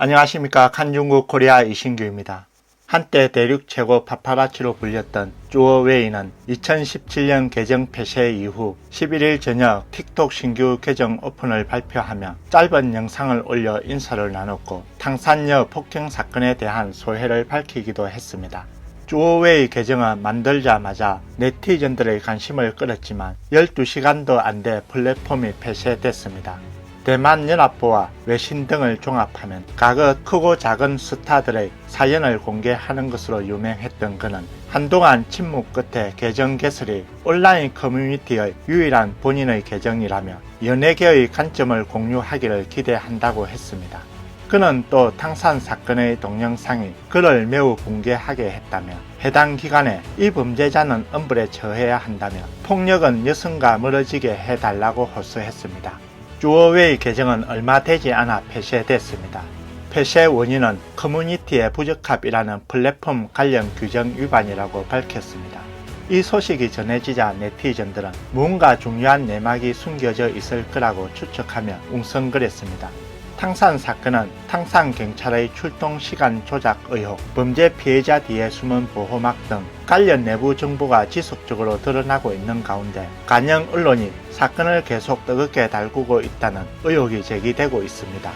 안녕하십니까. 칸중국 코리아 이신규입니다. 한때 대륙 최고 파파라치로 불렸던 쭈어웨이는 2017년 계정 폐쇄 이후 11일 저녁 틱톡 신규 계정 오픈을 발표하며 짧은 영상을 올려 인사를 나눴고 탕산여 폭행 사건에 대한 소회를 밝히기도 했습니다. 쭈어웨이 계정은 만들자마자 네티즌들의 관심을 끌었지만 12시간도 안 돼 플랫폼이 폐쇄됐습니다. 대만 연합보와 외신 등을 종합하면 각각 크고 작은 스타들의 사연을 공개하는 것으로 유명했던 그는 한동안 침묵 끝에 계정 개설이 온라인 커뮤니티의 유일한 본인의 계정이라며 연예계의 관점을 공유하기를 기대한다고 했습니다. 그는 또 탕산 사건의 동영상이 그를 매우 붕괴하게 했다며 해당 기간에 이 범죄자는 엄벌에 처해야 한다며 폭력은 여성과 멀어지게 해달라고 호소했습니다. 쭈어웨이 계정은 얼마 되지 않아 폐쇄됐습니다. 폐쇄 원인은 커뮤니티의 부적합이라는 플랫폼 관련 규정 위반이라고 밝혔습니다. 이 소식이 전해지자 네티즌들은 무언가 중요한 내막이 숨겨져 있을 거라고 추측하며 웅성거렸습니다. 탕산 사건은 탕산 경찰의 출동 시간 조작 의혹, 범죄 피해자 뒤에 숨은 보호막 등 관련 내부 정보가 지속적으로 드러나고 있는 가운데 관영 언론이 사건을 계속 뜨겁게 달구고 있다는 의혹이 제기되고 있습니다.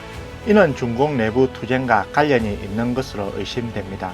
이는 중국 내부 투쟁과 관련이 있는 것으로 의심됩니다.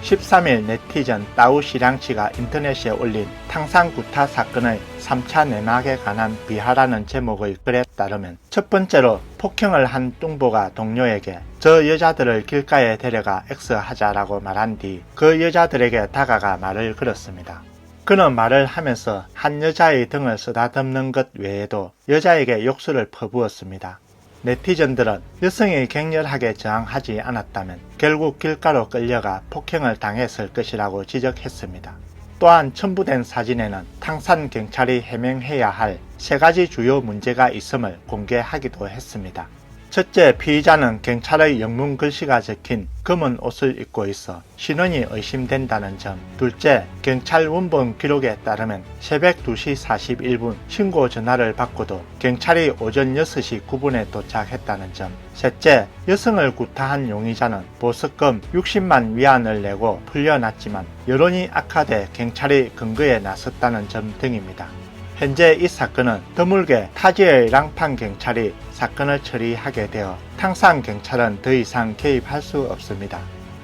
13일 네티즌 따우시량치가 인터넷에 올린 탕산 구타 사건의 3차 내막에 관한 비하라는 제목의 글에 따르면 첫 번째로 폭행을 한 뚱보가 동료에게 저 여자들을 길가에 데려가 X하자라고 말한 뒤 그 여자들에게 다가가 말을 걸었습니다. 그는 말을 하면서 한 여자의 등을 쓰다듬는 것 외에도 여자에게 욕설을 퍼부었습니다. 네티즌들은 여성이 격렬하게 저항하지 않았다면 결국 길가로 끌려가 폭행을 당했을 것이라고 지적했습니다. 또한 첨부된 사진에는 탕산 경찰이 해명해야 할 3가지 주요 문제가 있음을 공개하기도 했습니다. 첫째, 피의자는 경찰의 영문 글씨가 적힌 검은 옷을 입고 있어 신원이 의심된다는 점. 둘째, 경찰 원본 기록에 따르면 새벽 2시 41분 신고 전화를 받고도 경찰이 오전 6시 9분에 도착했다는 점. 셋째, 여성을 구타한 용의자는 보석금 60만 위안을 내고 풀려났지만 여론이 악화돼 경찰이 근거에 나섰다는 점 등입니다. 현재 이 사건은 드물게 타지의 랑판 경찰이 사건을 처리하게 되어 탕산 경찰은 더 이상 개입할 수 없습니다.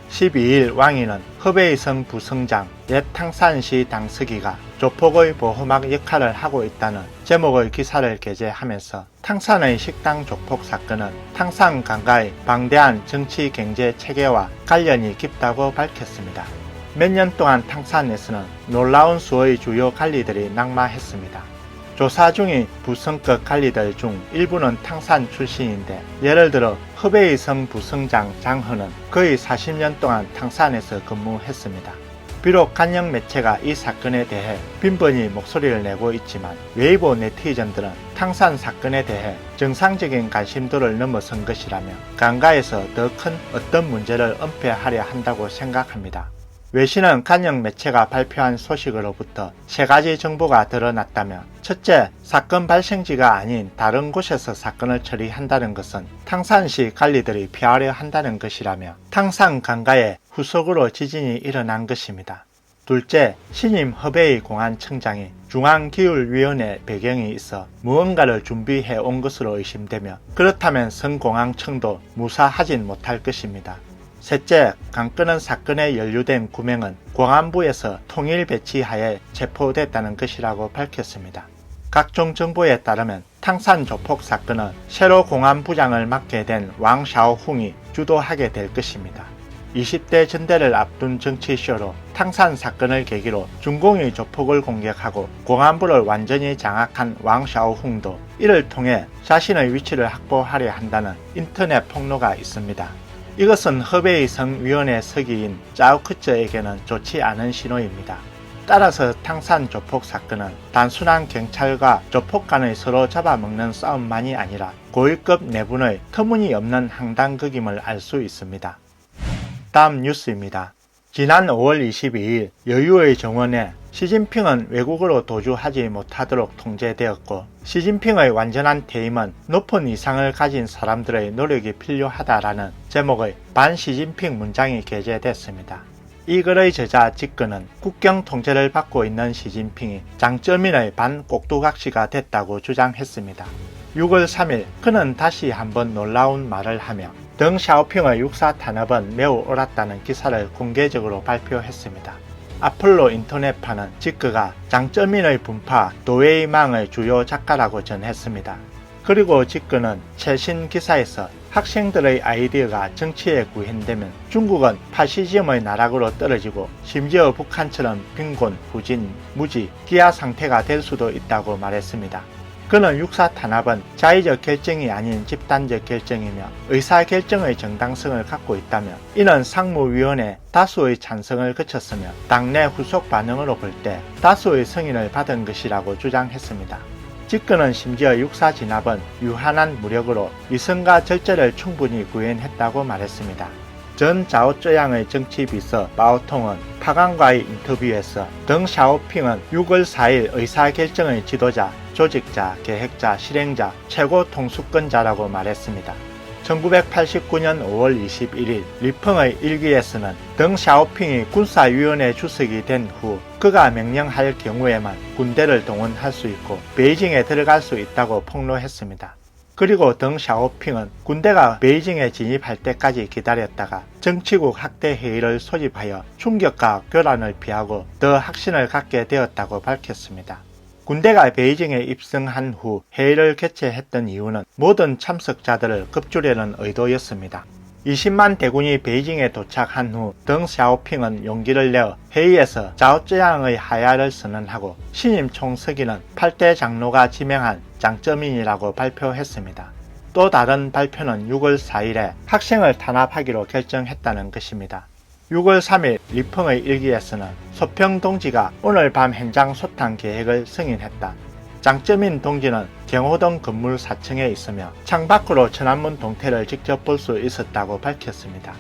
12일 왕위는 허베이성 부성장 옛 탕산시 당서기가 조폭의 보호막 역할을 하고 있다는 제목의 기사를 게재하면서 탕산의 식당 조폭 사건은 탕산 강가의 방대한 정치 경제 체계와 관련이 깊다고 밝혔습니다. 몇 년 동안 탕산에서는 놀라운 수의 주요 관리들이 낙마했습니다. 조사 중인 부성급 관리들 중 일부는 탕산 출신인데 예를 들어 허베이성 부성장 장허는 거의 40년 동안 탕산에서 근무했습니다. 비록 간영 매체가 이 사건에 대해 빈번히 목소리를 내고 있지만 웨이보 네티즌들은 탕산 사건에 대해 정상적인 관심도를 넘어선 것이라며 강가에서 더 큰 어떤 문제를 은폐하려 한다고 생각합니다. 외신은 간영 매체가 발표한 소식으로부터 3가지 정보가 드러났다며 첫째, 사건 발생지가 아닌 다른 곳에서 사건을 처리한다는 것은 탕산시 관리들이 피하려 한다는 것이라며 탕산 강가에 후속으로 지진이 일어난 것입니다. 둘째, 신임 허베이 공안청장이 중앙기율위원회 배경이 있어 무언가를 준비해 온 것으로 의심되며 그렇다면 성공항청도 무사하진 못할 것입니다. 셋째, 강끄는 사건에 연루된 9명은 공안부에서 통일 배치하에 체포됐다는 것이라고 밝혔습니다. 각종 정보에 따르면 탕산 조폭 사건은 새로 공안부장을 맡게 된 왕 샤오홍이 주도하게 될 것입니다. 20대 전대를 앞둔 정치쇼로 탕산 사건을 계기로 중공이 조폭을 공격하고 공안부를 완전히 장악한 왕 샤오홍도 이를 통해 자신의 위치를 확보하려 한다는 인터넷 폭로가 있습니다. 이것은 허베이성 위원회 서기인 짜오크쩌에게는 좋지 않은 신호입니다. 따라서 탕산 조폭 사건은 단순한 경찰과 조폭 간의 서로 잡아먹는 싸움만이 아니라 고위급 내분의 터무니없는 항당극임을 알 수 있습니다. 다음 뉴스입니다. 지난 5월 22일 여유의 정원에 시진핑은 외국으로 도주하지 못하도록 통제되었고 시진핑의 완전한 퇴임은 높은 이상을 가진 사람들의 노력이 필요하다라는 제목의 반시진핑 문장이 게재됐습니다. 이 글의 저자 직근은 국경 통제를 받고 있는 시진핑이 장쩌민의 반꼭두각시가 됐다고 주장했습니다. 6월 3일 그는 다시 한번 놀라운 말을 하며 덩 샤오핑의 육사 탄압은 매우 옳았다는 기사를 공개적으로 발표했습니다. 아폴로 인터넷파는 직그가 장쩌민의 분파 도웨이망의 주요 작가라고 전했습니다. 그리고 직그는 최신 기사에서 학생들의 아이디어가 정치에 구현되면 중국은 파시즘의 나락으로 떨어지고 심지어 북한처럼 빈곤, 후진, 무지, 기아 상태가 될 수도 있다고 말했습니다. 그는 육사 탄압은 자의적 결정이 아닌 집단적 결정이며 의사결정의 정당성을 갖고 있다며 이는 상무위원회 다수의 찬성을 거쳤으며 당내 후속 반응으로 볼 때 다수의 승인을 받은 것이라고 주장했습니다. 직근은 심지어 육사 진압은 유한한 무력으로 위선과 절제를 충분히 구현했다고 말했습니다. 전 자오쩌양의 정치비서 마오통은 파강과의 인터뷰에서 덩 샤오핑은 6월 4일 의사결정의 지도자, 조직자, 계획자, 실행자, 최고 통수권자라고 말했습니다. 1989년 5월 21일 리펑의 일기에서는 덩 샤오핑이 군사위원회 주석이 된 후 그가 명령할 경우에만 군대를 동원할 수 있고 베이징에 들어갈 수 있다고 폭로했습니다. 그리고 덩 샤오핑은 군대가 베이징에 진입할 때까지 기다렸다가 정치국 학대 회의를 소집하여 충격과 교란을 피하고 더 확신을 갖게 되었다고 밝혔습니다. 군대가 베이징에 입성한 후 회의를 개최했던 이유는 모든 참석자들을 급줄이는 의도였습니다. 20만 대군이 베이징에 도착한 후 덩 샤오핑은 용기를 내어 회의에서 자오쩌양의 하야를 선언하고 신임 총서기는 8대 장로가 지명한 장쩌민이라고 발표했습니다. 또 다른 발표는 6월 4일에 학생을 탄압하기로 결정했다는 것입니다. 6월 3일 리펑의 일기에서는 소평 동지가 오늘 밤 현장 소탕 계획을 승인했다. 장쩌민 동지는 경호동 건물 4층에 있으며 창밖으로 천안문 동태를 직접 볼 수 있었다고 밝혔습니다.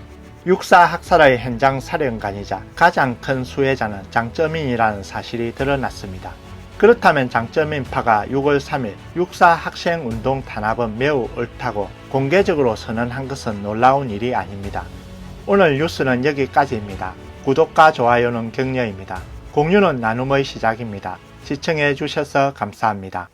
육사 학살의 현장 사령관이자 가장 큰 수혜자는 장쩌민이라는 사실이 드러났습니다. 그렇다면 장쩌민파가 6월 3일 육사 학생운동 탄압은 매우 옳다고 공개적으로 선언한 것은 놀라운 일이 아닙니다. 오늘 뉴스는 여기까지입니다. 구독과 좋아요는 격려입니다. 공유는 나눔의 시작입니다. 시청해 주셔서 감사합니다.